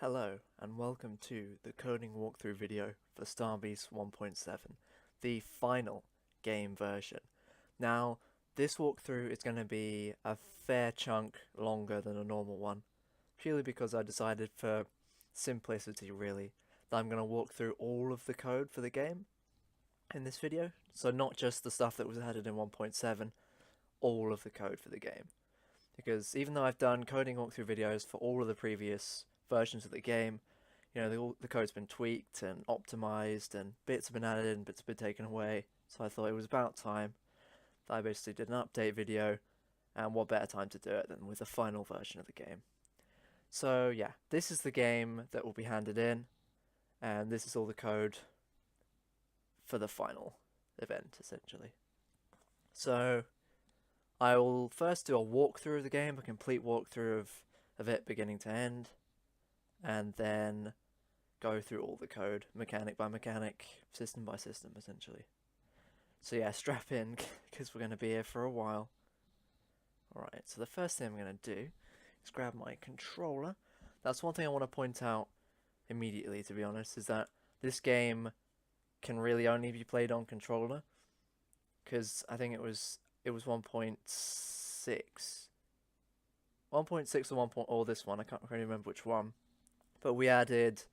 Hello and welcome to the coding walkthrough video for Starbeast 1.7, the final game version. Now, this walkthrough is going to be a fair chunk longer than a normal one, purely because I decided for simplicity really, that I'm going to walk through all of the code for the game in this video. So not just the stuff that was added in 1.7, all of the code for the game. Because even though I've done coding walkthrough videos for all of the previous versions of the game, the code's been tweaked and optimized, and bits have been added and bits have been taken away. So I thought it was about time that I basically did an update video, and what better time to do it than with the final version of the game. So yeah, this is the game that will be handed in, and this is all the code for the final event, essentially. So I will first do a walkthrough of the game, a complete walkthrough of it beginning to end, and then go through all the code, mechanic by mechanic, system by system, essentially. So yeah, strap in, because we're going to be here for a while. Alright, so the first thing I'm going to do is grab my controller. That's one thing I want to point out immediately, to be honest, is that this game can really only be played on controller, because I think it was 1.6. 1.6 or 1. Or this one, I can't really remember which one. But we added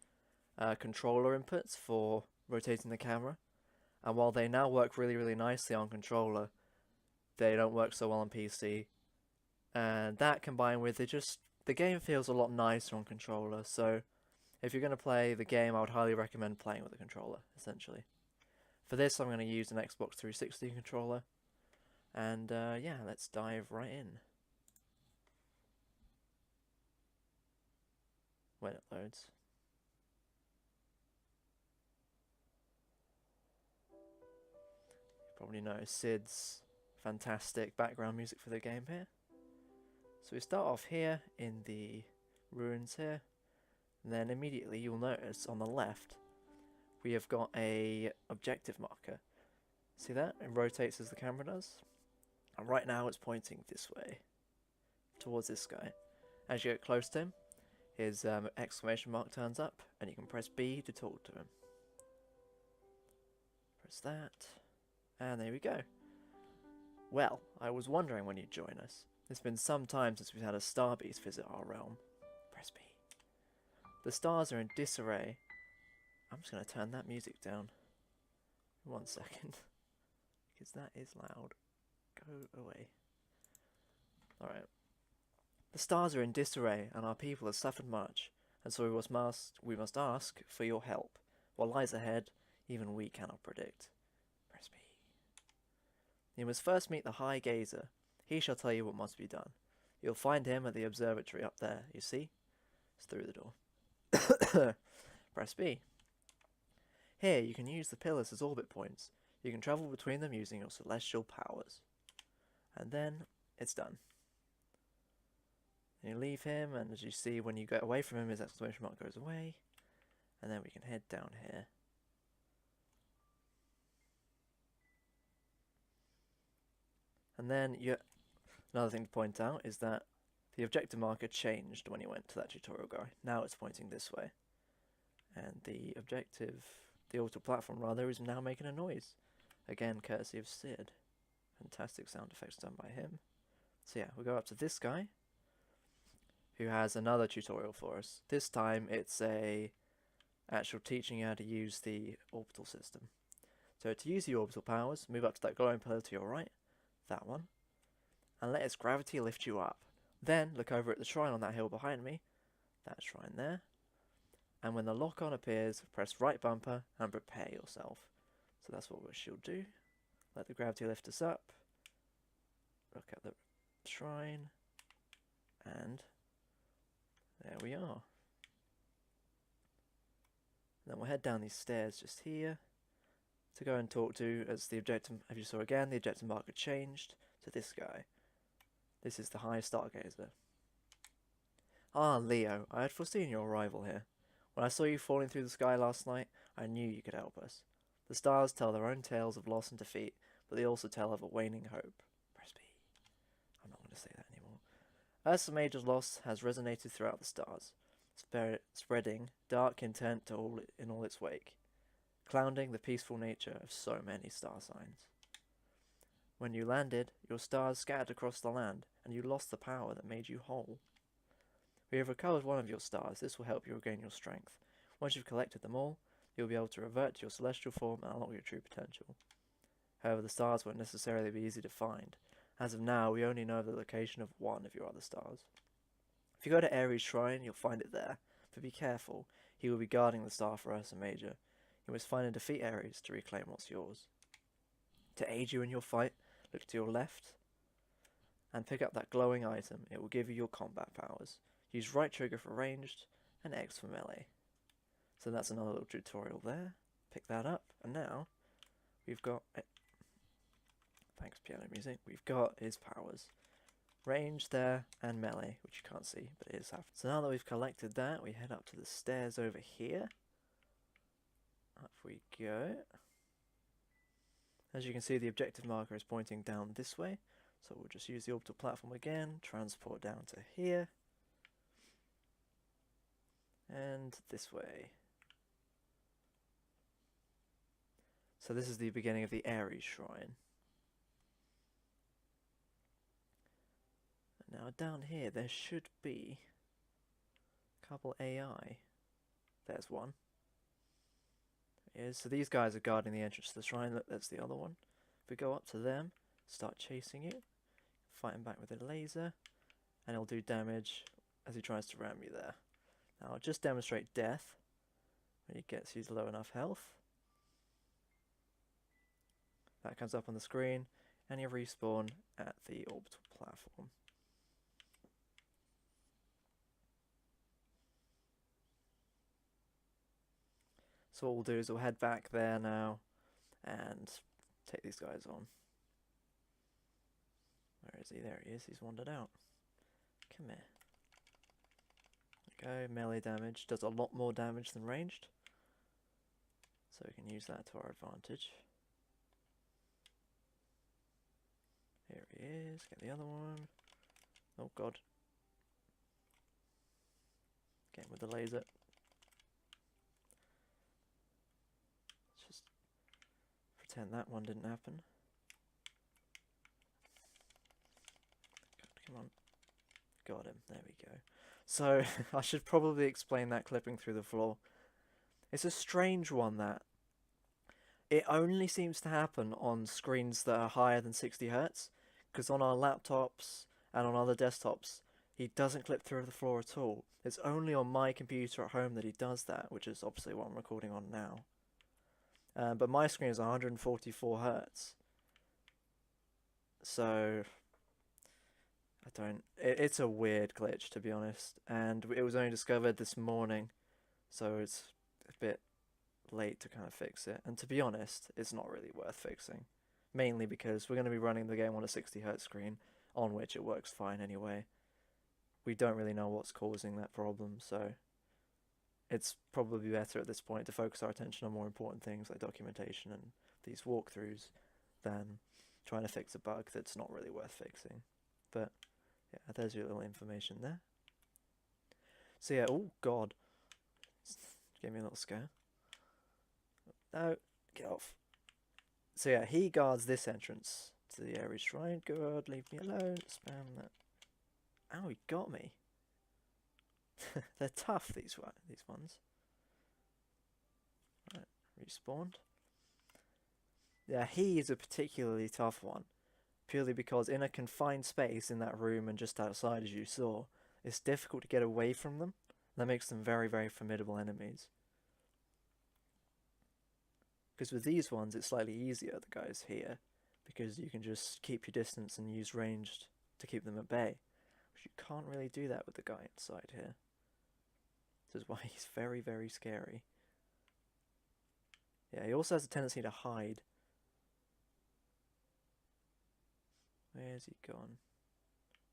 controller inputs for rotating the camera, and while they now work really, really nicely on controller, they don't work so well on PC. And that combined with the game feels a lot nicer on controller. So if you're going to play the game, I would highly recommend playing with a controller, essentially. For this, I'm going to use an Xbox 360 controller. And yeah, let's dive right in. When it loads. You probably know Sid's fantastic background music for the game here. So we start off here in the ruins here, and then immediately you'll notice on the left we have got a objective marker. See that? It rotates as the camera does. And right now it's pointing this way, towards this guy. As you get close to him, his exclamation mark turns up, and you can press B to talk to him. Press that, and there we go. Well, I was wondering when you'd join us. It's been some time since we've had a Starbeast visit our realm. Press B. The stars are in disarray. I'm just going to turn that music down. 1 second. Because that is loud. Go away. Alright. The stars are in disarray, and our people have suffered much, and so we must ask for your help. What lies ahead, even we cannot predict. Press B. You must first meet the High Gazer. He shall tell you what must be done. You'll find him at the observatory up there, you see? It's through the door. Press B. Here, you can use the pillars as orbit points. You can travel between them using your celestial powers. And then, it's done. And you leave him, and as you see, when you get away from him, his exclamation mark goes away. And then we can head down here. And then, another thing to point out is that the objective marker changed when you went to that tutorial guy. Now it's pointing this way. And the orbital platform rather, is now making a noise. Again, courtesy of Sid. Fantastic sound effects done by him. So yeah, we'll go up to this guy, who has another tutorial for us. This time it's actual teaching you how to use the orbital system. So to use the orbital powers, move up to that glowing pillar to your right, that one, and let its gravity lift you up. Then look over at the shrine on that hill behind me, that shrine there, and when the lock-on appears, press right bumper and prepare yourself. So that's what she'll do. Let the gravity lift us up, look at the shrine, and there we are. Then we'll head down these stairs just here to go and talk to, as you saw again, the objective marker changed to this guy. This is the High Stargazer. Ah, Leo, I had foreseen your arrival here. When I saw you falling through the sky last night, I knew you could help us. The stars tell their own tales of loss and defeat, but they also tell of a waning hope. Press B. I'm not going to say that anymore. Ursa Major's loss has resonated throughout the stars. spreading dark intent in all its wake, clouding the peaceful nature of so many star signs. When you landed, your stars scattered across the land, and you lost the power that made you whole. We have recovered one of your stars. This will help you regain your strength. Once you've collected them all, you'll be able to revert to your celestial form and unlock your true potential. However, the stars won't necessarily be easy to find. As of now, we only know the location of one of your other stars. If you go to Ares' shrine, you'll find it there, but be careful. He will be guarding the star for Ursa Major. You must find and defeat Ares to reclaim what's yours. To aid you in your fight, look to your left and pick up that glowing item. It will give you your combat powers. Use right trigger for ranged and X for melee. So that's another little tutorial there. Pick that up, and now we've got, thanks piano music, we've got his powers. Range there and melee, which you can't see, but it is happening. So now that we've collected that, we head up to the stairs over here. Up we go. As you can see, the objective marker is pointing down this way, so we'll just use the orbital platform again, transport down to here, and this way. So this is the beginning of the Ares shrine. And now down here there should be a couple AI. There's one. There he is. So these guys are guarding the entrance to the shrine. Look, that's the other one. If we go up to them, start chasing you, fight him back with a laser, and he'll do damage as he tries to ram you there. Now I'll just demonstrate death when he gets you to low enough health. That comes up on the screen, and you respawn at the orbital platform. So what we'll do is we'll head back there now and take these guys on. Where is he? There he is. He's wandered out. Come here. There we go. Melee damage. Does a lot more damage than ranged. So we can use that to our advantage. Here he is. Get the other one. Oh god. Get him with the laser. Just pretend that one didn't happen. Come on. Got him. There we go. So, I should probably explain that clipping through the floor. It's a strange one, that. It only seems to happen on screens that are higher than 60 Hz, because on our laptops and on other desktops, he doesn't clip through the floor at all. It's only on my computer at home that he does that, which is obviously what I'm recording on now. But my screen is 144 Hz. So, it's a weird glitch, to be honest, and it was only discovered this morning, so it's a bit late to kind of fix it. And to be honest, it's not really worth fixing, mainly because we're going to be running the game on a 60 Hz screen, on which it works fine anyway. We don't really know what's causing that problem, so it's probably better at this point to focus our attention on more important things like documentation and these walkthroughs than trying to fix a bug that's not really worth fixing. But yeah, there's your little information there. So yeah, oh god. Gave me a little scare. No, get off. So yeah, he guards this entrance to the Ares shrine. God, leave me alone. Spam that. Ow, he got me. They're tough, these ones. Right, respawned. Yeah, he is a particularly tough one. Purely because in a confined space in that room and just outside, as you saw, it's difficult to get away from them. That makes them very, very formidable enemies. Because with these ones, it's slightly easier, the guys here, because you can just keep your distance and use ranged to keep them at bay. But you can't really do that with the guy inside here. This is why he's very, very scary. Yeah, he also has a tendency to hide. Where's he gone?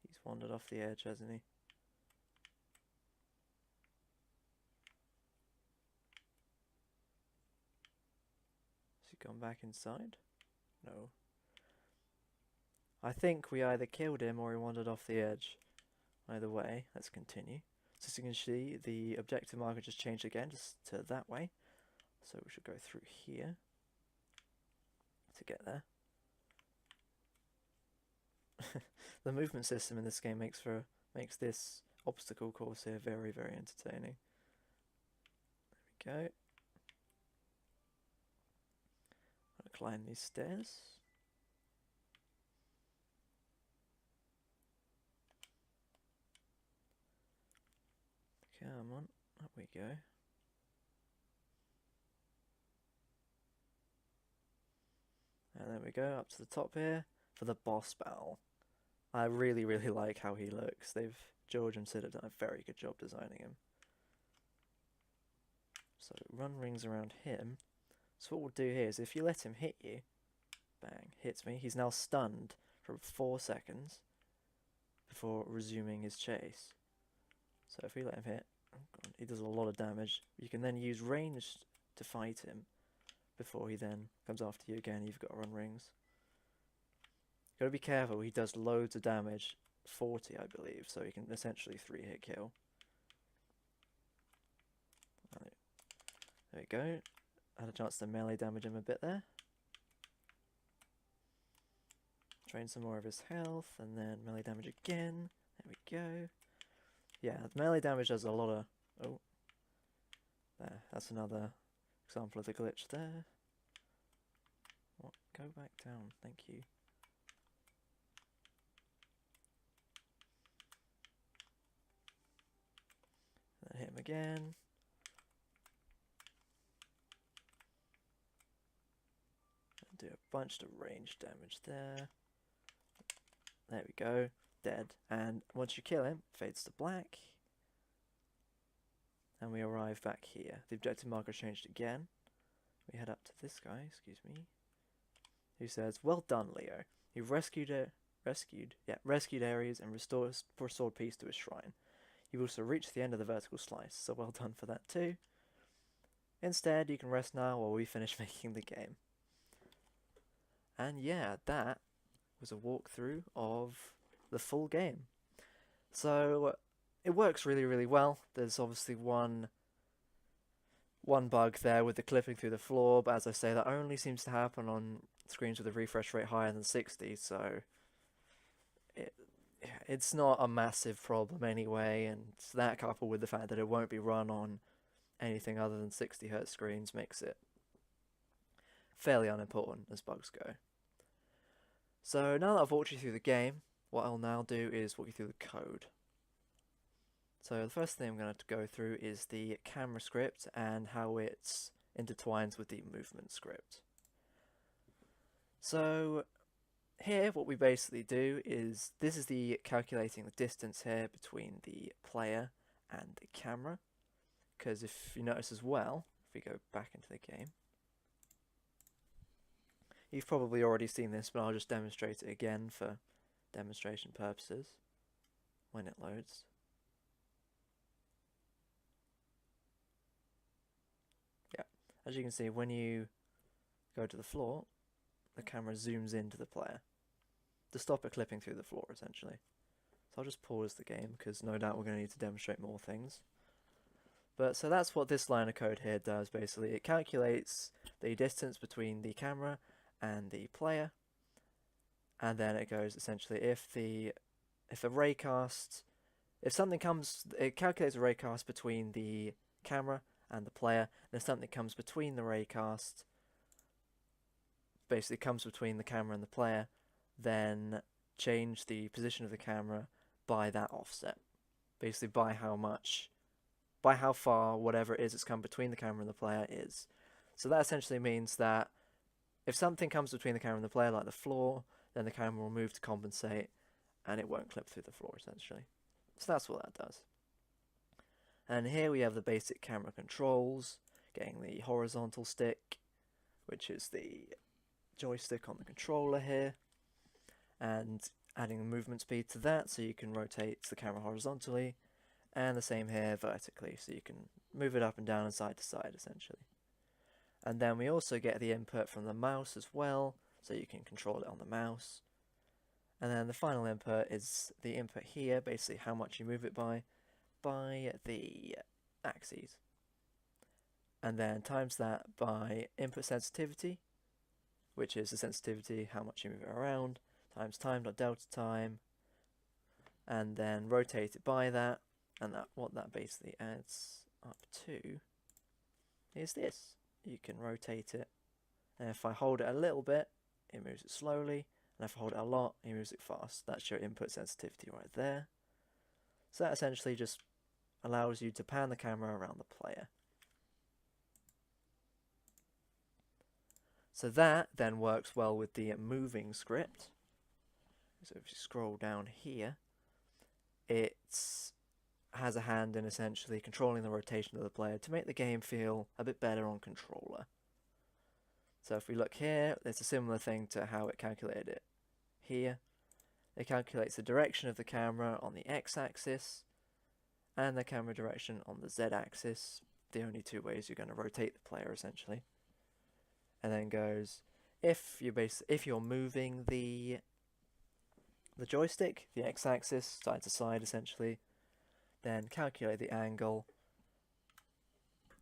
He's wandered off the edge, hasn't he? Has he gone back inside? No. I think we either killed him or he wandered off the edge. Either way, let's continue. So as you can see, the objective marker just changed again, just to that way. So we should go through here to get there. The movement system in this game makes this obstacle course here very, very entertaining. There we go. I'm gonna climb these stairs. Come on, up we go. And there we go, up to the top here for the boss battle. I really, really like how he looks. George and Sid have done a very good job designing him. So run rings around him. So what we'll do here is if you let him hit you, bang, hits me, he's now stunned for 4 seconds before resuming his chase. So if we let him hit, oh God, he does a lot of damage. You can then use range to fight him before he then comes after you again. You've got to run rings. Got to be careful, he does loads of damage, 40 I believe, so he can essentially 3-hit kill. There we go, had a chance to melee damage him a bit there. Drain some more of his health, and then melee damage again, there we go. Yeah, melee damage does a lot of... oh, there, that's another example of the glitch there. What? Go back down, thank you. Then hit him again. And do a bunch of range damage there. There we go, dead. And once you kill him, fades to black. And we arrive back here. The objective marker changed again. We head up to this guy, excuse me, who says, "Well done, Leo. You've rescued areas and restored peace to his shrine. You've also reached the end of the vertical slice, so well done for that too. Instead, you can rest now while we finish making the game." And yeah, that was a walkthrough of the full game. So it works really, really well. There's obviously one bug there with the clipping through the floor, but as I say, that only seems to happen on screens with a refresh rate higher than 60, so it's not a massive problem anyway, and that coupled with the fact that it won't be run on anything other than 60Hz screens makes it fairly unimportant as bugs go. So now that I've walked you through the game, what I'll now do is walk you through the code. So the first thing I'm going to go through is the camera script and how it intertwines with the movement script. So here what we basically do is, this is the calculating the distance here between the player and the camera, because if you notice as well, if we go back into the game, you've probably already seen this, but I'll just demonstrate it again for demonstration purposes when it loads. Yeah, as you can see, when you go to the floor, the camera zooms into the player to stop it clipping through the floor, essentially. So I'll just pause the game, because no doubt we're going to need to demonstrate more things. But so that's what this line of code here does, basically. It calculates the distance between the camera and the player, and then it goes essentially if something comes, it calculates a raycast between the camera and the player, and if something comes between the raycast, basically comes between the camera and the player, then change the position of the camera by that offset, basically by how far whatever it is that's come between the camera and the player is. So that essentially means that if something comes between the camera and the player, like the floor, then the camera will move to compensate, and it won't clip through the floor, essentially. So that's what that does. And here we have the basic camera controls, getting the horizontal stick, which is the joystick on the controller here, and adding the movement speed to that, so you can rotate the camera horizontally, and the same here vertically, so you can move it up and down and side to side, essentially. And then we also get the input from the mouse as well, so you can control it on the mouse. And then the final input is the input here, basically how much you move it by, by the axes, and then times that by input sensitivity, which is the sensitivity, how much you move it around, times time.delta time, and then rotate it by that, and what that basically adds up to is this. You can rotate it, and if I hold it a little bit, it moves it slowly, and if I hold it a lot, it moves it fast. That's your input sensitivity right there. So that essentially just allows you to pan the camera around the player. So that then works well with the moving script. So if you scroll down here, it has a hand in essentially controlling the rotation of the player to make the game feel a bit better on controller. So if we look here, it's a similar thing to how it calculated it here. It calculates the direction of the camera on the x-axis and the camera direction on the z-axis, the only two ways you're going to rotate the player essentially. And then goes, if you're moving the joystick, the x-axis, side to side essentially, then calculate the angle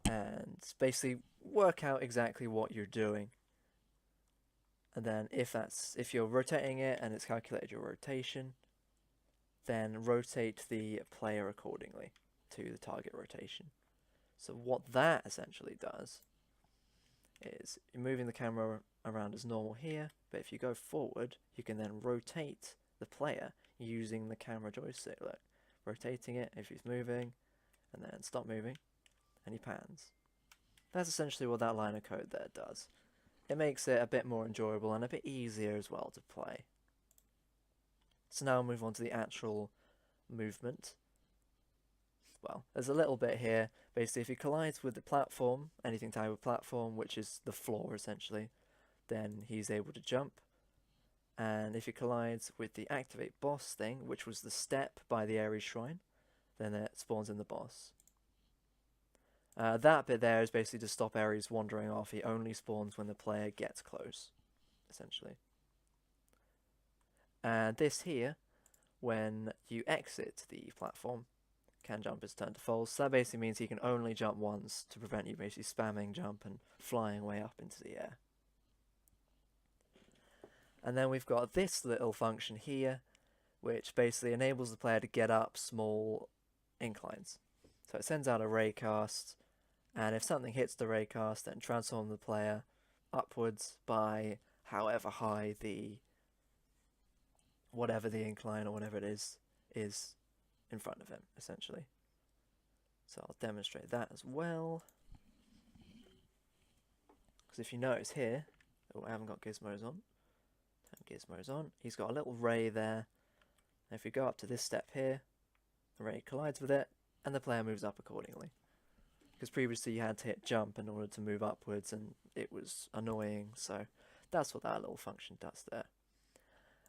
and basically work out exactly what you're doing. And then if you're rotating it and it's calculated your rotation, then rotate the player accordingly to the target rotation. So what that essentially does is you're moving the camera around as normal here, but if you go forward, you can then rotate the player using the camera joystick. Look, rotating it if he's moving, and then stop moving, and he pans. That's essentially what that line of code there does. It makes it a bit more enjoyable and a bit easier as well to play. So now I'll move on to the actual movement. Well, there's a little bit here. Basically, if he collides with the platform, anything tied with platform, which is the floor essentially, then he's able to jump. And if he collides with the activate boss thing, which was the step by the Ares Shrine, then it spawns in the boss. That bit there is basically to stop Ares wandering off. He only spawns when the player gets close, essentially. And this here, when you exit the platform, can jump is turned to false. So that basically means he can only jump once to prevent you basically spamming jump and flying way up into the air. And then we've got this little function here, which basically enables the player to get up small inclines. So it sends out a raycast, and if something hits the raycast, then transform the player upwards by however high whatever the incline or whatever it is in front of him, essentially. So I'll demonstrate that as well. Because if you notice here, oh, I haven't got gizmos on. Turn gizmos on. He's got a little ray there. And if we go up to this step here, the ray collides with it, and the player moves up accordingly. Because previously you had to hit jump in order to move upwards, and it was annoying, so that's what that little function does there.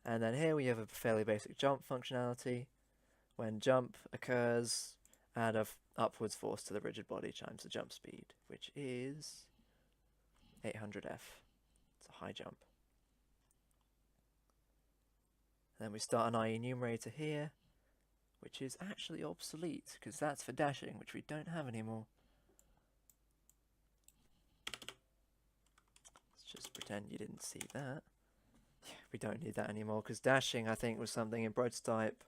And then here we have a fairly basic jump functionality. When jump occurs, add a upwards force to the rigid body times the jump speed, which is 800F. It's a high jump. Then we start an IE numerator here, which is actually obsolete, because that's for dashing, which we don't have anymore. Let's just pretend you didn't see that. Yeah, we don't need that anymore, because dashing, I think, was something in prototype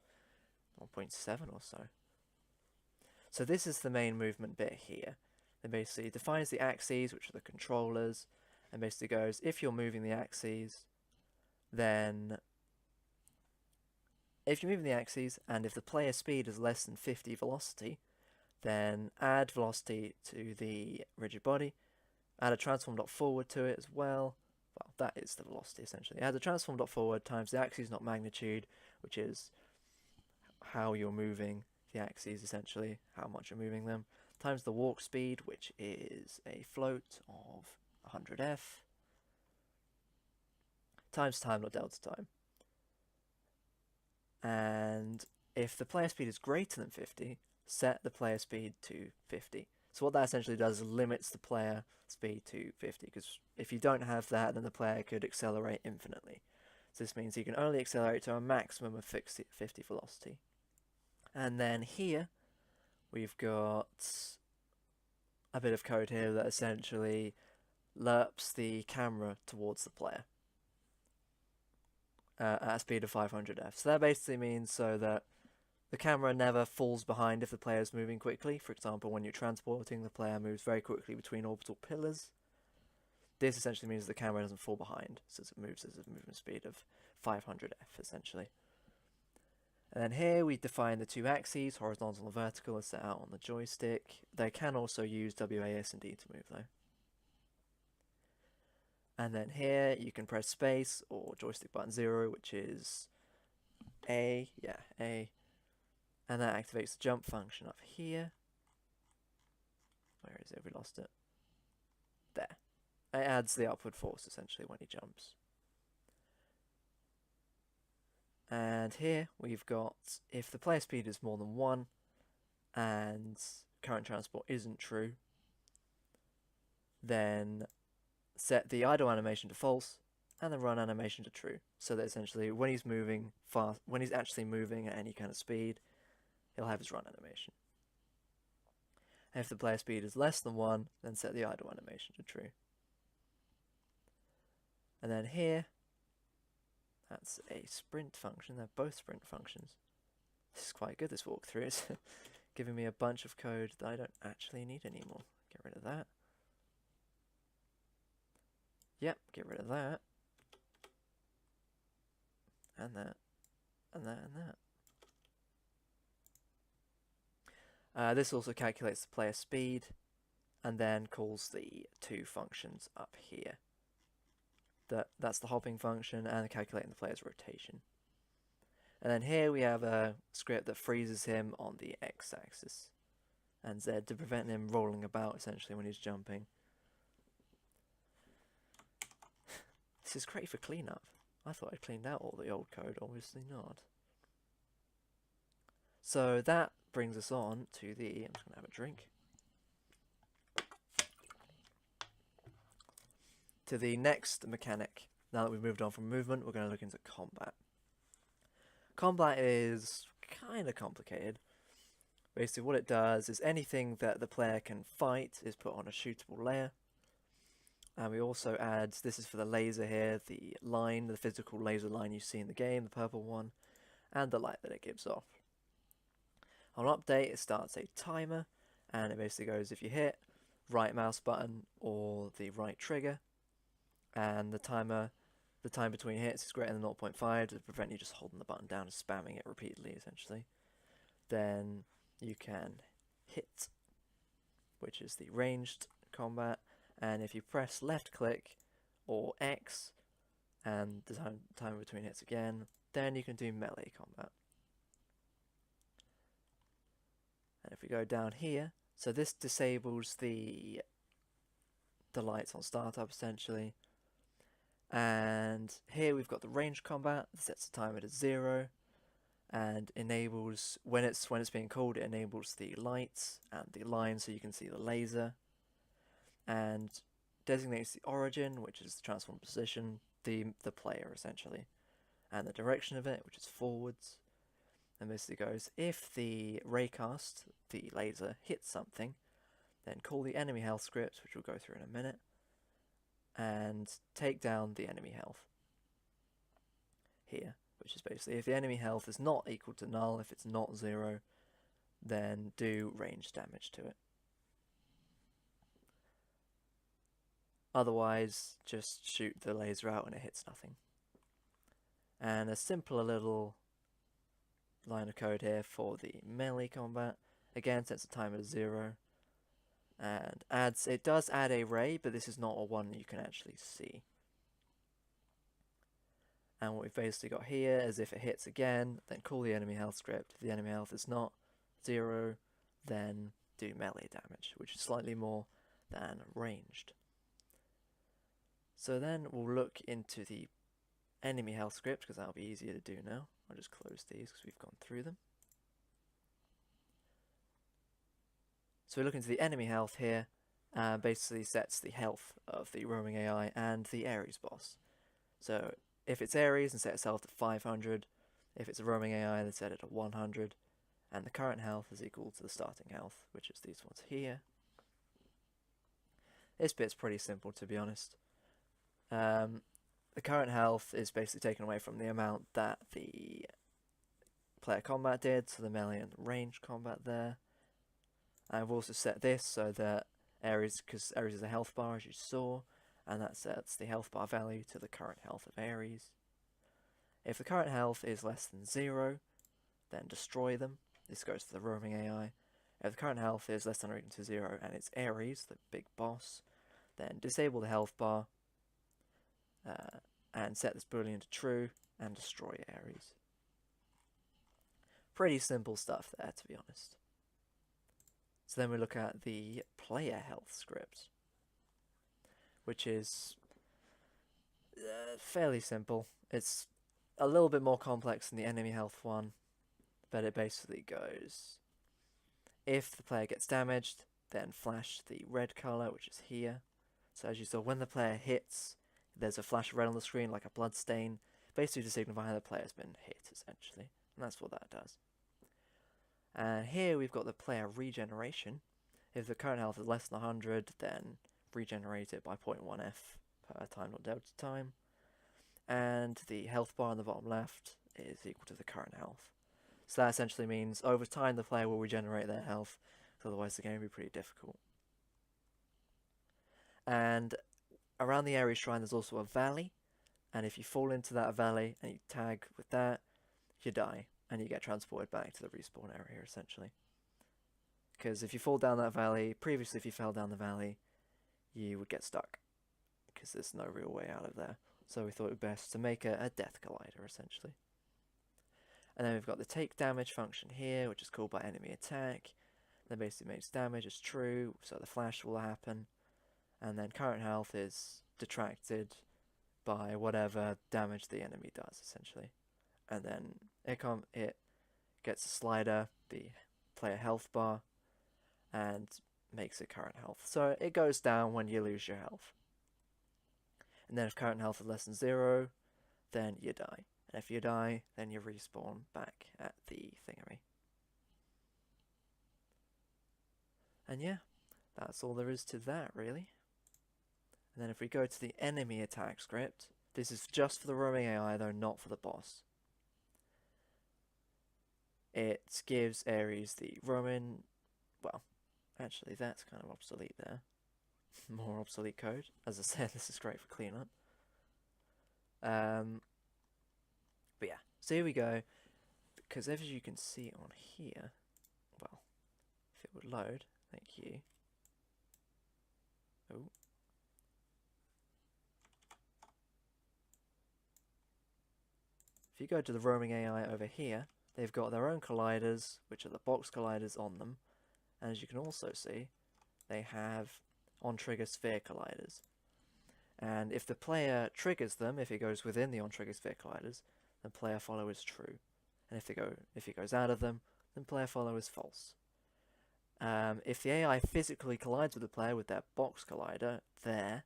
1.7 or so. So this is the main movement bit here. It basically defines the axes, which are the controllers, and basically goes, if you're moving the axes, then if you're moving the axes, and if the player speed is less than 50 velocity, then add velocity to the rigid body, add a transform.forward to it as well. Well, that is the velocity essentially. Add a transform.forward times the axes not magnitude, which is how you're moving the axes essentially, how much you're moving them, times the walk speed, which is a float of 100F, times time not delta time. And if the player speed is greater than 50, set the player speed to 50. So what that essentially does is limits the player speed to 50, because if you don't have that, then the player could accelerate infinitely. So this means you can only accelerate to a maximum of 50 velocity. And then here we've got a bit of code here that essentially lerps the camera towards the player at a speed of 500 F. So that basically means so that the camera never falls behind if the player is moving quickly. For example, when you're transporting, the player moves very quickly between orbital pillars. This essentially means the camera doesn't fall behind, since it moves at a movement speed of 500 F, essentially. And then here we define the two axes, horizontal and vertical, as set out on the joystick. They can also use WAS and D to move, though. And then here you can press space or joystick button 0, which is A, A. And that activates the jump function up here. Where is it? We lost it. There. It adds the upward force, essentially, when he jumps. And here we've got, if the player speed is more than 1, and current transport isn't true, then set the idle animation to false, and the run animation to true. So that essentially, when he's moving fast, when he's actually moving at any kind of speed, he'll have his run animation. And if the player speed is less than 1, then set the idle animation to true. And then here, that's a sprint function. They're both sprint functions. This is quite good, this walkthrough. It's giving me a bunch of code that I don't actually need anymore. Get rid of that. Yep, get rid of that. And that. And that, and that. This also calculates the player speed, and then calls the two functions up here. That's the hopping function and calculating the player's rotation. And then here we have a script that freezes him on the x-axis and z to prevent him rolling about essentially when he's jumping. This is great for cleanup. I thought I'd cleaned out all the old code, obviously not. So that brings us on to the, I'm just going to have a drink, to the next mechanic. Now that we've moved on from movement, we're going to look into combat. Combat is kind of complicated. Basically what it does is anything that the player can fight is put on a shootable layer. And we also add, this is for the laser here, the line, the physical laser line you see in the game, the purple one, and the light that it gives off. On update, it starts a timer, and it basically goes, if you hit right mouse button or the right trigger, and the time between hits is greater than 0.5 to prevent you just holding the button down and spamming it repeatedly, essentially, then you can hit, which is the ranged combat. And if you press left click or X and the time between hits again, then you can do melee combat. And if we go down here, so this disables the lights on startup essentially. And here we've got the range combat that sets the timer to 0 and enables, when it's being called, it enables the lights and the line so you can see the laser, and designates the origin, which is the transform position, the player essentially, and the direction of it, which is forwards. And basically goes, if the raycast, the laser, hits something, then call the enemy health script, which we'll go through in a minute, and take down the enemy health here, which is basically if the enemy health is not equal to null, if it's not 0, then do range damage to it. Otherwise, just shoot the laser out and it hits nothing. And a simpler little line of code here for the melee combat. Again, sets the timer to 0. And it does add a ray, but this is not a one you can actually see. And what we've basically got here is if it hits again, then call the enemy health script. If the enemy health is not 0, then do melee damage, which is slightly more than ranged. So then we'll look into the enemy health script, because that'll be easier to do now. I'll just close these because we've gone through them. So we look into the enemy health here, basically sets the health of the roaming AI and the Ares boss. So if it's Ares, then set its health to 500. If it's a roaming AI, then set it to 100. and the current health is equal to the starting health, which is these ones here. This bit's pretty simple, to be honest. The current health is basically taken away from the amount that the player combat did, so the melee and range combat there. I've also set this so that Ares, because Ares is a health bar, as you saw, and that sets the health bar value to the current health of Ares. If the current health is less than 0, then destroy them. This goes for the roaming AI. If the current health is less than or equal to 0 and it's Ares, the big boss, then disable the health bar and set this boolean to true and destroy Ares. Pretty simple stuff there, to be honest. So then we look at the player health script, which is fairly simple. It's a little bit more complex than the enemy health one, but it basically goes, if the player gets damaged, then flash the red color, which is here. So as you saw, when the player hits, there's a flash of red on the screen like a blood stain, basically to signify the player's been hit, essentially. And that's what that does. And here we've got the player regeneration. If the current health is less than 100, then regenerate it by 0.1f per time.delta time. And the health bar on the bottom left is equal to the current health. So that essentially means over time the player will regenerate their health, because otherwise the game will be pretty difficult. And around the Ares Shrine there's also a valley, and if you fall into that valley and you tag with that, you die, and you get transported back to the respawn area, essentially. Because if you fall down that valley, previously if you fell down the valley, you would get stuck, because there's no real way out of there. So we thought it best to make a death collider, essentially. And then we've got the take damage function here, which is called by enemy attack. That basically makes damage as true, so the flash will happen. And then current health is detracted by whatever damage the enemy does, essentially. And then it gets a slider, the player health bar, and makes it current health. So it goes down when you lose your health. And then if current health is less than 0, then you die. And if you die, then you respawn back at the thingery. And yeah, that's all there is to that, really. And then if we go to the enemy attack script, this is just for the roaming AI, though not for the boss. It gives Ares the roaming, well, actually that's kind of obsolete there. More obsolete code. As I said, this is great for cleanup. But yeah, so here we go. Because as you can see on here, well, if it would load, thank you. Oh. If you go to the roaming AI over here, they've got their own colliders, which are the box colliders on them. And as you can also see, they have on-trigger sphere colliders. And if the player triggers them, if it goes within the on-trigger sphere colliders, then player follow is true. And if it goes out of them, then player follow is false. If the AI physically collides with the player with their box collider there,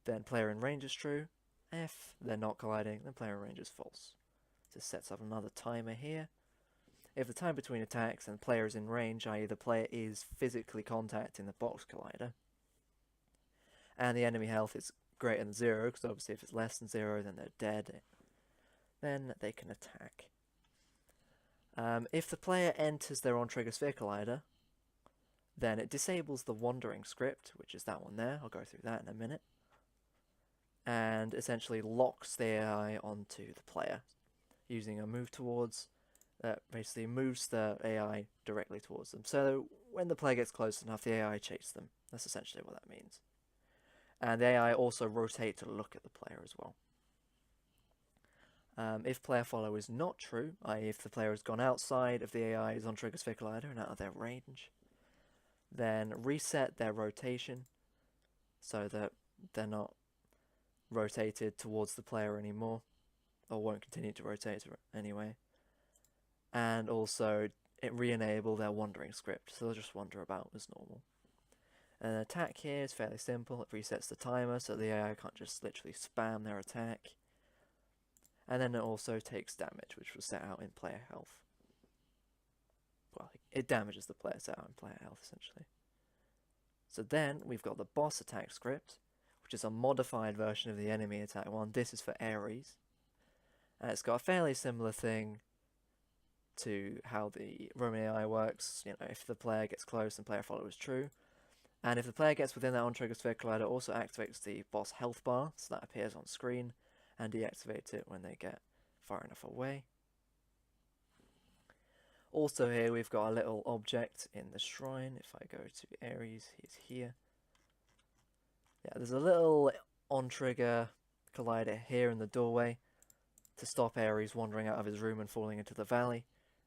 then player in range is true. If they're not colliding, then player in range is false. This sets up another timer here. If the time between attacks and player is in range, i.e. the player is physically contacting the box collider, and the enemy health is greater than 0, because obviously if it's less than 0 then they're dead, then they can attack. If the player enters their on-trigger sphere collider, then it disables the wandering script, which is that one there. I'll go through that in a minute. And essentially locks the AI onto the player using a move towards that basically moves the AI directly towards them. So when the player gets close enough, the AI chases them. That's essentially what that means. And the AI also rotate to look at the player as well. If player follow is not true, i.e. if the player has gone outside of the AI's on-trigger sphere collider and out of their range, then reset their rotation so that they're not rotated towards the player anymore, or won't continue to rotate anyway. And also it re-enable their wandering script, so they'll just wander about as normal. An attack here is fairly simple. It resets the timer so the AI can't just literally spam their attack. And then it also takes damage, which was set out in player health. it damages the player's out and player health essentially. So then we've got the boss attack script, which is a modified version of the enemy attack one. This is for Ares. And it's got a fairly similar thing to how the Roman AI works. You know, if the player gets close, then player follow is true. And if the player gets within that on-trigger sphere collider, it also activates the boss health bar, so that appears on screen, and deactivates it when they get far enough away. Also here we've got a little object in the shrine. If I go to Ares, he's here. Yeah, there's a little on-trigger collider here in the doorway to stop Ares wandering out of his room and falling into the valley.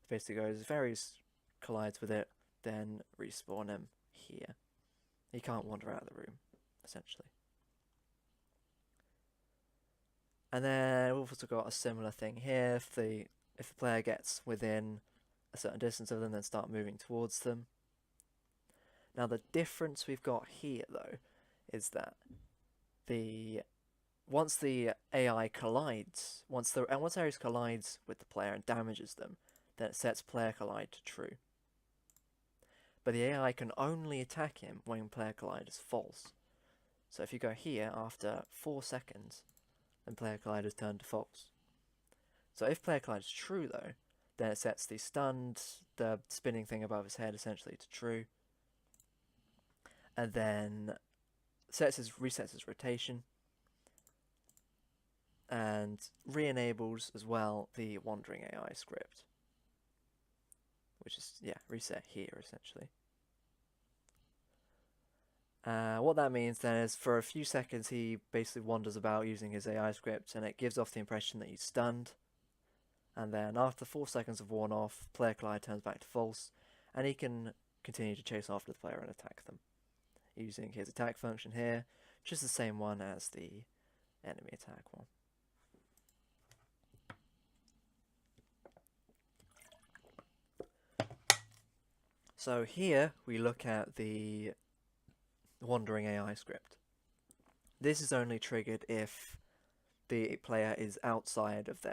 It basically goes, if Ares collides with it, then respawn him here. He can't wander out of the room, essentially. And then we've also got a similar thing here. If the player gets within a certain distance of them, then start moving towards them. Now the difference we've got here, though, is that once the AI collides, once Ares collides with the player and damages them, then it sets player collide to true. But the AI can only attack him when player collide is false. So if you go here, after 4 seconds, then player collide is turned to false. So if player collide is true, though, then it sets the spinning thing above his head essentially to true. And then resets his rotation. And re-enables as well the Wandering AI script. Which is, yeah, reset here essentially. What that means then is for a few seconds he basically wanders about using his AI script and it gives off the impression that he's stunned. And then after 4 seconds have worn off, player collide turns back to false and he can continue to chase after the player and attack them. Using his attack function here, which is the same one as the enemy attack one. So here we look at the Wandering AI script. This is only triggered if the player is outside of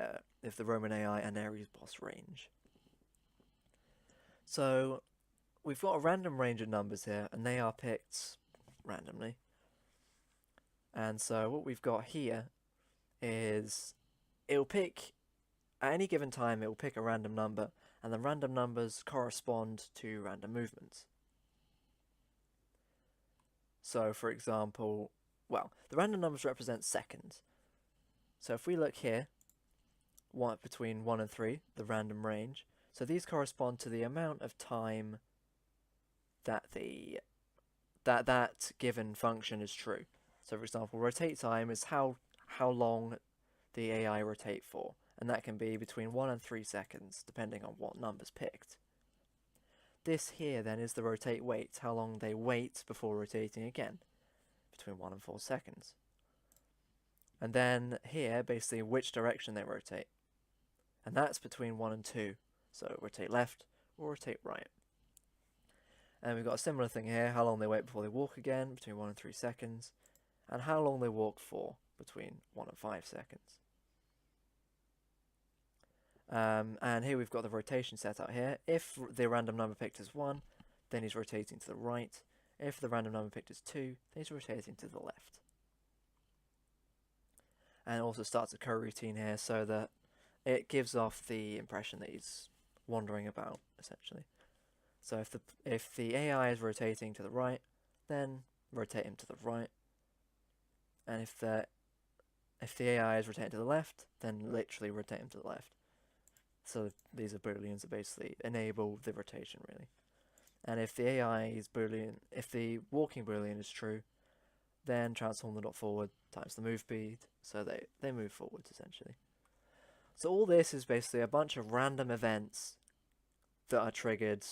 if the Roman AI and Ares boss range. So we've got a random range of numbers here, and they are picked randomly. And so what we've got here is it'll pick, at any given time, it will pick a random number, and the random numbers correspond to random movements. So, for example, well, the random numbers represent seconds. So if we look here, between 1 and 3, the random range, so these correspond to the amount of time that that given function is true. So, for example, rotate time is how long the AI rotate for, and that can be between 1 and 3 seconds, depending on what number's picked. This here then is the rotate wait, how long they wait before rotating again, between 1 and 4 seconds. And then here, basically, which direction they rotate. And that's between 1 and 2, so rotate left or rotate right. And we've got a similar thing here, how long they wait before they walk again, between 1 and 3 seconds, and how long they walk for, between 1 and 5 seconds. And here we've got the rotation set out here. If the random number picked is 1, then he's rotating to the right. If the random number picked is 2, then he's rotating to the left. And it also starts a coroutine here so that it gives off the impression that he's wandering about, essentially. So if the AI is rotating to the right, then rotate him to the right. And if the AI is rotating to the left, then literally rotate him to the left. So these are booleans that basically enable the rotation, really. And if the AI is boolean, if the walking boolean is true, then transform the dot forward times the move speed, so they move forwards, essentially. So all this is basically a bunch of random events that are triggered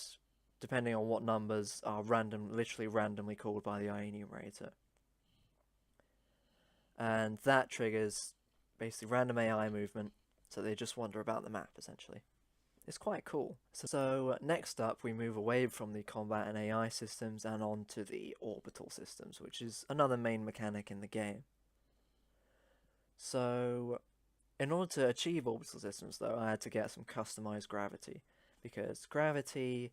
depending on what numbers are literally randomly called by the AI enumerator. And that triggers basically random AI movement, so they just wander about the map, essentially. It's quite cool. So next up, we move away from the combat and AI systems and on to the orbital systems, which is another main mechanic in the game. So in order to achieve orbital systems, though, I had to get some customized gravity, because gravity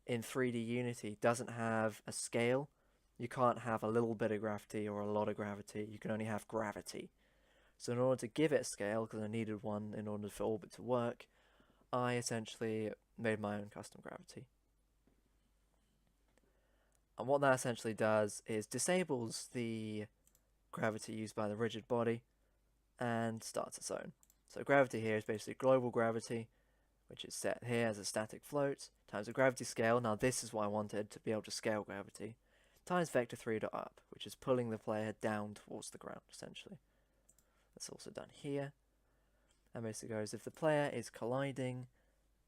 in 3D Unity doesn't have a scale. You can't have a little bit of gravity or a lot of gravity. You can only have gravity. So in order to give it a scale, because I needed one in order for Orbit to work, I essentially made my own custom gravity. And what that essentially does is disables the gravity used by the rigid body and starts its own. So gravity here is basically global gravity, which is set here as a static float, times the gravity scale. Now this is what I wanted, to be able to scale gravity, times vector 3.up, which is pulling the player down towards the ground, essentially. That's also done here. And basically goes, if the player is colliding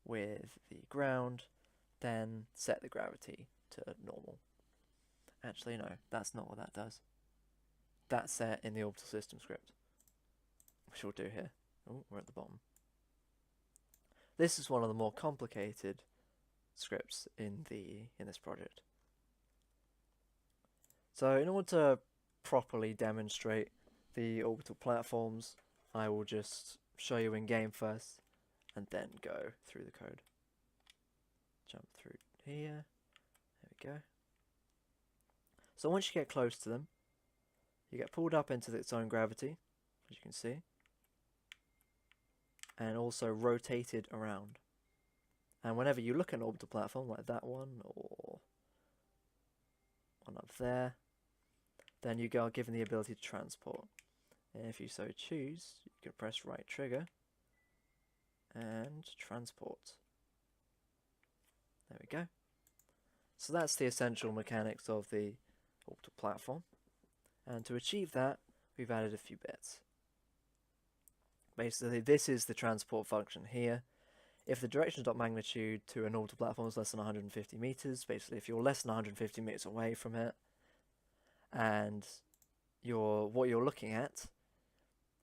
with the ground, then set the gravity to normal. Actually, no, that's not what that does. That's set in the orbital system script, which we'll do here. Oh, we're at the bottom. This is one of the more complicated scripts in this project. So in order to properly demonstrate the orbital platforms, I will just show you in game first and then go through the code. Jump through here. There we go. So once you get close to them, you get pulled up into its own gravity, as you can see, and also rotated around. And whenever you look at an orbital platform, like that one, or one up there, then you are given the ability to transport. And if you so choose, you can press right trigger and transport. There we go. So that's the essential mechanics of the orbital platform. And to achieve that, we've added a few bits. Basically, this is the transport function here. If the direction dot magnitude to an orbital platform is less than 150 meters, basically if you're less than 150 meters away from it, and what you're looking at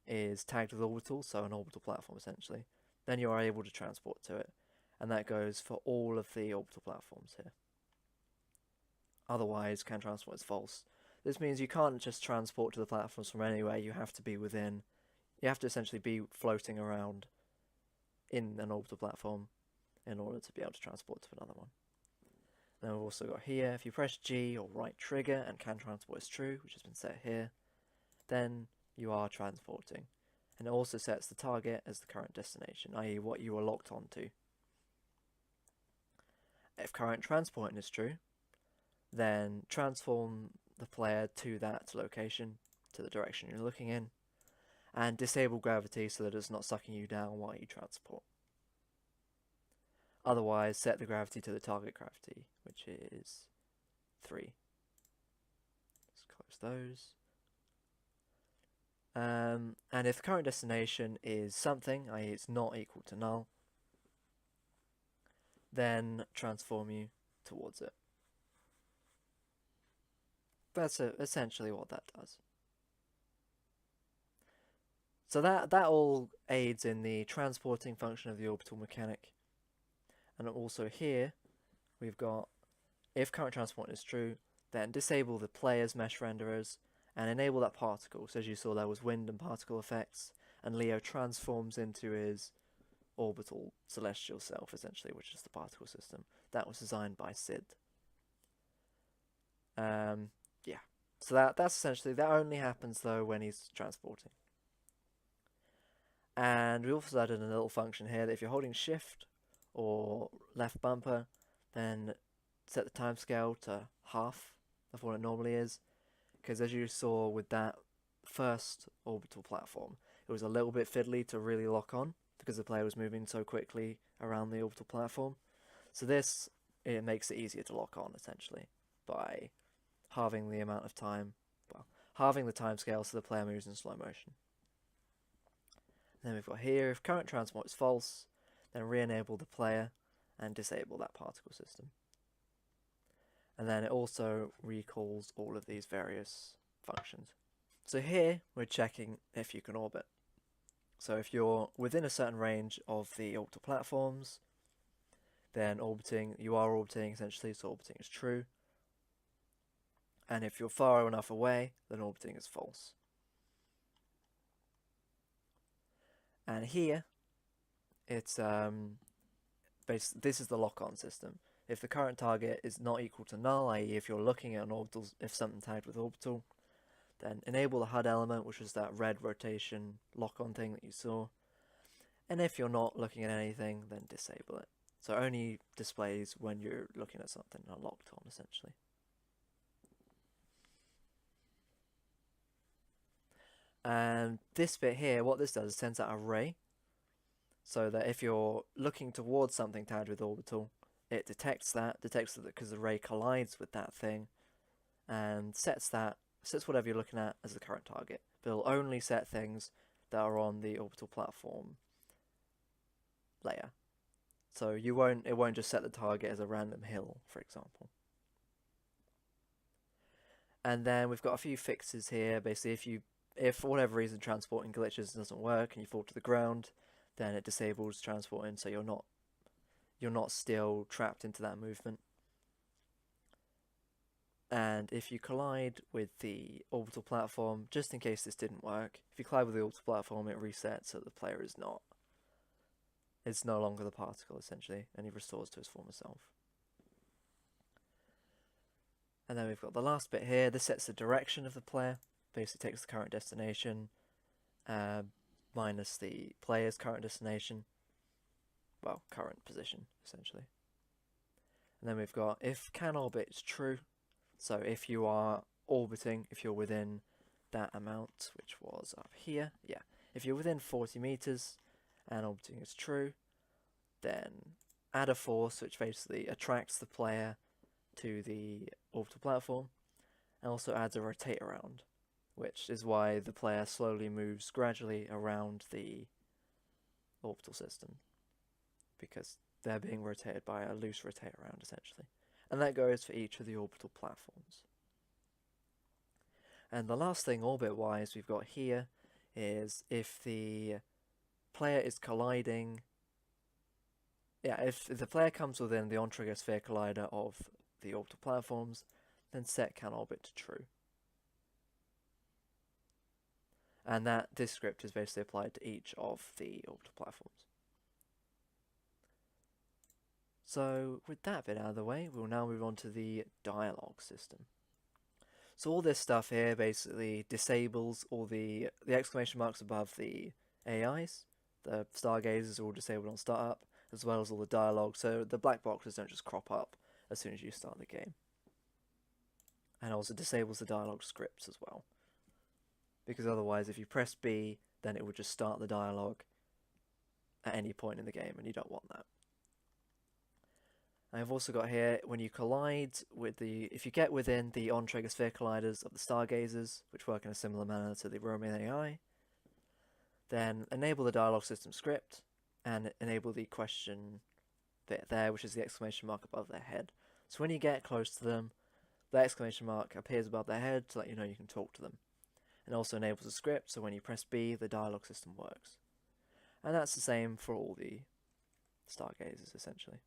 is tagged with orbital, so an orbital platform essentially, then you are able to transport to it. And that goes for all of the orbital platforms here. Otherwise, can transport is false. This means you can't just transport to the platforms from anywhere. You have to be within. You have to essentially be floating around in an orbital platform in order to be able to transport to another one. Then we've also got here, if you press G or right trigger and can transport is true, which has been set here, then you are transporting. And it also sets the target as the current destination, i.e. what you are locked onto. If current transporting is true, then transform the player to that location, to the direction you're looking in, and disable gravity so that it's not sucking you down while you transport. Otherwise, set the gravity to the target gravity, which is 3. Let's close those. And if the current destination is something, i.e. it's not equal to null, then transform you towards it. That's essentially what that does. So that all aids in the transporting function of the orbital mechanic. And also here, we've got, if current transport is true, then disable the player's mesh renderers and enable that particle. So as you saw, there was wind and particle effects, and Leo transforms into his orbital celestial self, essentially, which is the particle system. That was designed by Sid. Yeah. So that's essentially, that only happens though when he's transporting. And we also added a little function here that if you're holding shift or left bumper, then set the timescale to half of what it normally is. Because as you saw with that first orbital platform, it was a little bit fiddly to really lock on because the player was moving so quickly around the orbital platform. So this, it makes it easier to lock on essentially by halving the amount of time, well, halving the timescale so the player moves in slow motion. And then we've got here, if current transport is false, then re-enable the player and disable that particle system. And then it also recalls all of these various functions. So here we're checking if you can orbit. So if you're within a certain range of the orbital platforms, then you are orbiting essentially, so orbiting is true. And if you're far enough away, then orbiting is false. And here, it's this is the lock-on system. if the current target is not equal to null, i.e. if you're looking at an orbital, if something tagged with orbital, then enable the HUD element, which was that red rotation lock-on thing that you saw. And if you're not looking at anything, then disable it. So only displays when you're looking at something not locked on, essentially. And this bit here, what this does is sends out a ray, so that if you're looking towards something tagged with orbital, it detects that because the ray collides with that thing, and sets whatever you're looking at as the current target. But it'll only set things that are on the orbital platform layer. So it won't just set the target as a random hill, for example. And then we've got a few fixes here. Basically, if for whatever reason transporting glitches doesn't work and you fall to the ground, then it disables transporting, so you're not still trapped into that movement. And if you collide with the orbital platform, just in case this didn't work, if you collide with the orbital platform, it resets so the player is no longer the particle, essentially, and he restores to his former self. And then we've got the last bit here. This sets the direction of the player. Basically takes the current destination minus the player's current destination. Well, current position, essentially. And then we've got if can orbit is true. So if you are orbiting, if you're within that amount, which was up here, yeah. If you're within 40 meters and orbiting is true, then add a force which basically attracts the player to the orbital platform, and also adds a rotate around, which is why the player slowly moves gradually around the orbital system, because they're being rotated by a loose rotate around, essentially. And that goes for each of the orbital platforms. And the last thing orbit-wise we've got here is if the player is colliding... Yeah, if the player comes within the on-trigger sphere collider of the orbital platforms, then set can orbit to true. And this script is basically applied to each of the orbital platforms. So with that bit out of the way, we'll now move on to the dialogue system. So all this stuff here basically disables all the exclamation marks above the AIs. The stargazers are all disabled on startup, as well as all the dialogue, so the black boxes don't just crop up as soon as you start the game. And also disables the dialogue scripts as well, because otherwise if you press B, then it would just start the dialogue at any point in the game, and you don't want that. I've also got here, when you collide with if you get within the on-trigger sphere colliders of the stargazers, which work in a similar manner to the Roman AI, then enable the dialogue system script, and enable the question bit there, which is the exclamation mark above their head. So when you get close to them, the exclamation mark appears above their head to let you know you can talk to them. And also enables the script, so when you press B, the dialogue system works. And that's the same for all the stargazers, essentially.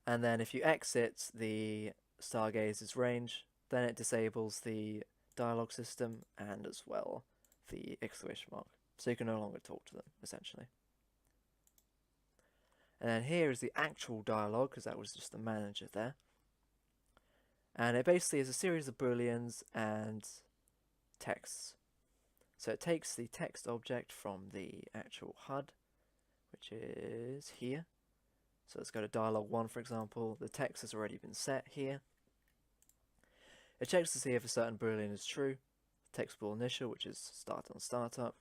And then if you exit the stargazer's range, then it disables the dialogue system and as well the exclamation mark. So you can no longer talk to them, essentially. And then here is the actual dialogue, because that was just the manager there. And it basically is a series of booleans and texts. So it takes the text object from the actual HUD, which is here. So let's go to dialogue 1, for example. The text has already been set here. It checks to see if a certain boolean is true. Text bool initial, which is start on startup.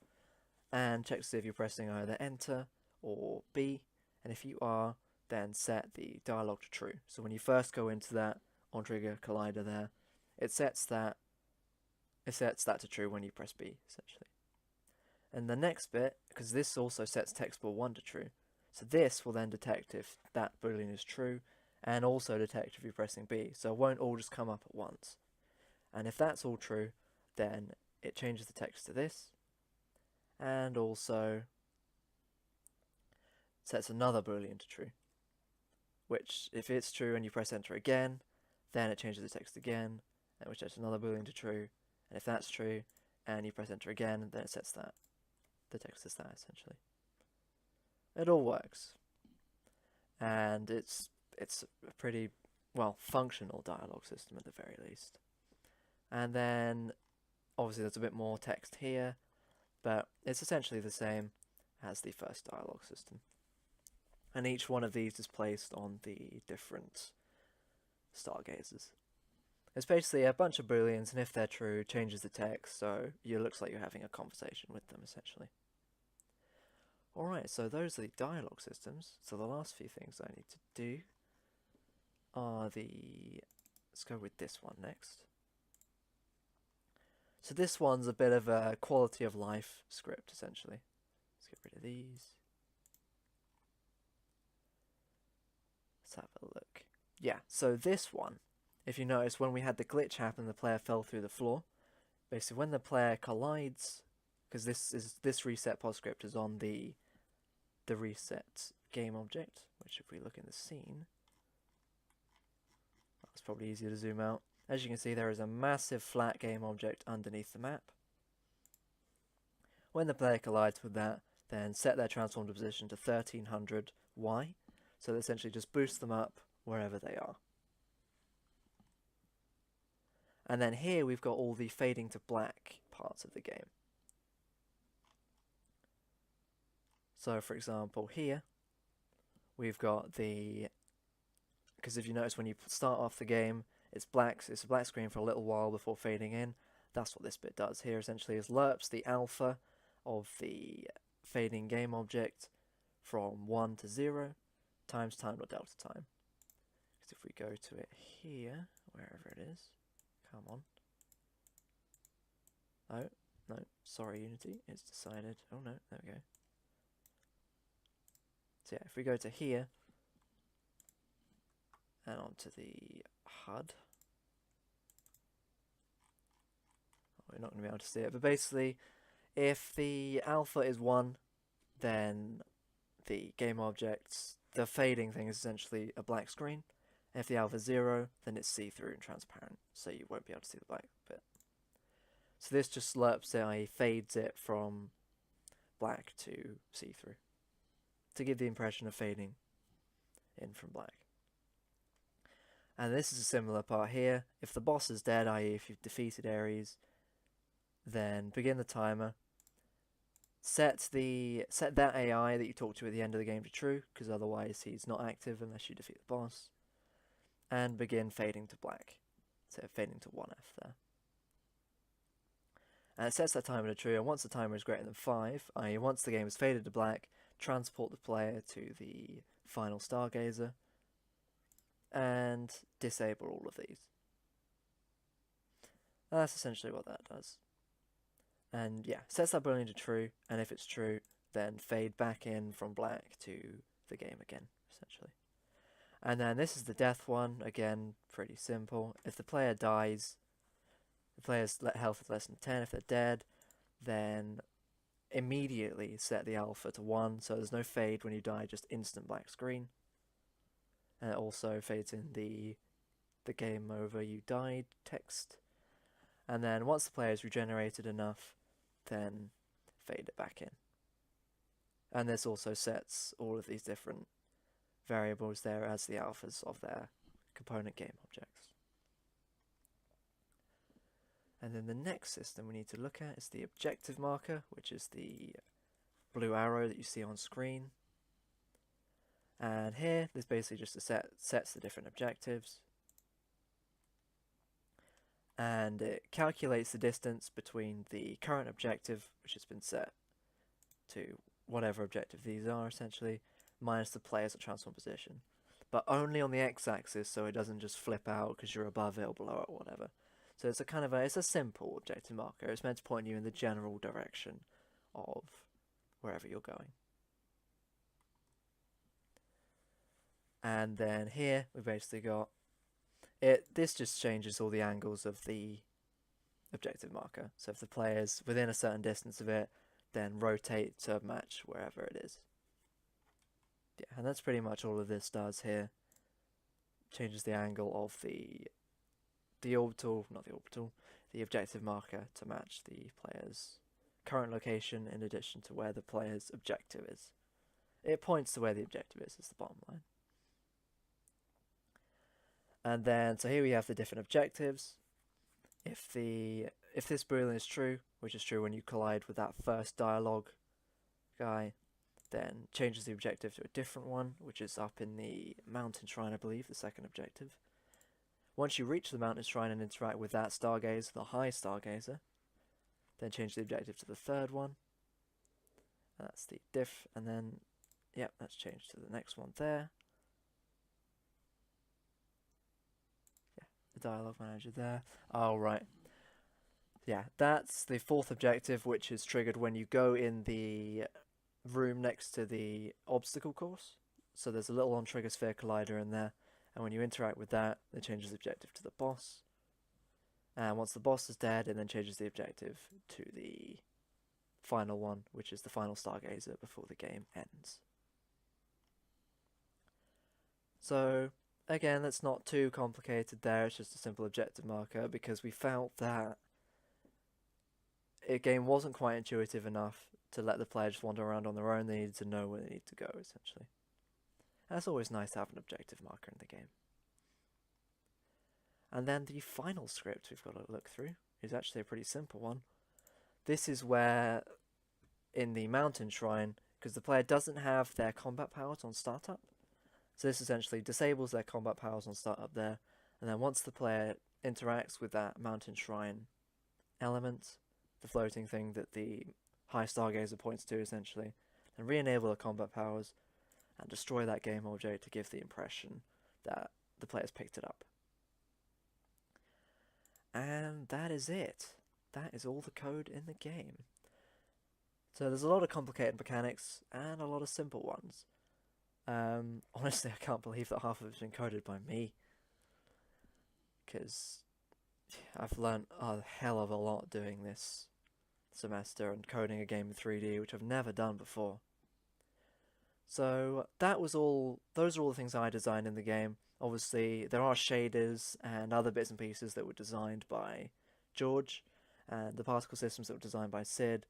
And checks to see if you're pressing either enter or B. And if you are, then set the dialogue to true. So when you first go into that on-trigger collider there, it sets that to true when you press B, essentially. And the next bit, because this also sets text bool 1 to true, so this will then detect if that boolean is true, and also detect if you're pressing B. So it won't all just come up at once. And if that's all true, then it changes the text to this, and also sets another boolean to true, which if it's true and you press enter again, then it changes the text again, and which sets another boolean to true, and if that's true and you press enter again, then it sets the text as that, essentially. It all works. and it's a pretty, well, functional dialogue system at the very least. And then obviously there's a bit more text here, but it's essentially the same as the first dialogue system. And each one of these is placed on the different stargazers. It's basically a bunch of booleans, and if they're true, changes the text, so it looks like you're having a conversation with them, essentially. Alright, so those are the dialogue systems. So the last few things I need to do are let's go with this one next. So this one's a bit of a quality of life script, essentially. Let's get rid of these. Let's have a look. Yeah, so this one, if you notice, when we had the glitch happen, the player fell through the floor. Basically, when the player collides, because this reset postscript is on the reset game object, which if we look in the scene, that's probably easier to zoom out. As you can see, there is a massive flat game object underneath the map. When the player collides with that, then set their transformed position to 1300Y, so that essentially just boosts them up wherever they are. And then here we've got all the fading to black parts of the game. So for example here, we've got because if you notice when you start off the game, it's a black screen for a little while before fading in. That's what this bit does here, essentially, is lerps the alpha of the fading game object from 1 to 0 times time or delta time. Because if we go to it here, wherever it is, come on. Oh, no, sorry Unity, it's decided. Oh no, there we go. So yeah, if we go to here, and onto the HUD, we're not going to be able to see it, but basically, if the alpha is 1, then the game objects, the fading thing is essentially a black screen. If the alpha is 0, then it's see-through and transparent, so you won't be able to see the black bit. So this just lerps it, i.e. fades it from black to see-through, to give the impression of fading in from black. And this is a similar part here. If the boss is dead, i.e. if you've defeated Ares, then begin the timer. Set that AI that you talked to at the end of the game to true, because otherwise he's not active unless you defeat the boss. And begin fading to black. So fading to 1F there. And it sets that timer to true, and once the timer is greater than 5, i.e. once the game is faded to black, transport the player to the final stargazer, and disable all of these. And that's essentially what that does. And yeah, sets that boolean to true, and if it's true, then fade back in from black to the game again, essentially. And then this is the death one, again, pretty simple. If the player dies, the player's health is less than 10. If they're dead, then immediately set the alpha to 1, so there's no fade when you die, just instant black screen. And it also fades in the game over, you died text. And then once the player is regenerated enough, then fade it back in. And this also sets all of these different variables there as the alphas of their component game objects. And then the next system we need to look at is the objective marker, which is the blue arrow that you see on screen. And here, this basically just sets the different objectives. And it calculates the distance between the current objective, which has been set to whatever objective these are, essentially, minus the player's transform position. But only on the x-axis, so it doesn't just flip out because you're above it or below it or whatever. So it's it's a simple objective marker. It's meant to point you in the general direction of wherever you're going. And then here we've basically got this just changes all the angles of the objective marker. So if the player's within a certain distance of it, then rotate to match wherever it is. Yeah, and that's pretty much all of this does here. Changes the angle of the objective marker to match the player's current location in addition to where the player's objective is. It points to where the objective is the bottom line. And then, so here we have the different objectives. If this boolean is true, which is true when you collide with that first dialogue guy, then changes the objective to a different one, which is up in the mountain shrine, I believe, the second objective. Once you reach the mountain shrine and interact with that stargazer, the high stargazer, then change the objective to the third one. That's the diff, and then, yep, that's changed to the next one there. Yeah, the dialogue manager there. Oh, right. Yeah, that's the fourth objective, which is triggered when you go in the room next to the obstacle course. So there's a little on-trigger sphere collider in there, and when you interact with that, it changes the objective to the boss. And once the boss is dead, it then changes the objective to the final one, which is the final stargazer before the game ends. So again, that's not too complicated there, it's just a simple objective marker, because we felt that the game wasn't quite intuitive enough to let the player just wander around on their own. They needed to know where they need to go, essentially. And it's always nice to have an objective marker in the game. And then the final script we've got to look through is actually a pretty simple one. This is where, in the mountain shrine, because the player doesn't have their combat powers on startup, so this essentially disables their combat powers on startup there, and then once the player interacts with that mountain shrine element, the floating thing that the high stargazer points to essentially, and re-enable the combat powers and destroy that game object to give the impression that the player's picked it up. And that is it. That is all the code in the game. So there's a lot of complicated mechanics and a lot of simple ones. Honestly, I can't believe that half of it's been coded by me, because I've learnt a hell of a lot doing this semester and coding a game in 3D, which I've never done before. So that was all. Those are all the things I designed in the game. Obviously, there are shaders and other bits and pieces that were designed by George, and the particle systems that were designed by Sid.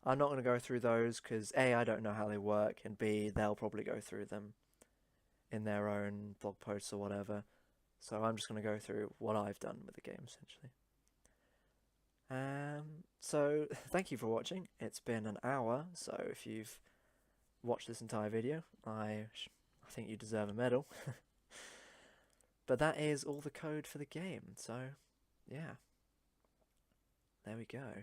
I'm not going to go through those because A, I don't know how they work, and B, they'll probably go through them in their own blog posts or whatever. So I'm just going to go through what I've done with the game, essentially. So thank you for watching. It's been an hour, so if you've watched this entire video, I think you deserve a medal. But that is all the code for the game, so yeah. There we go.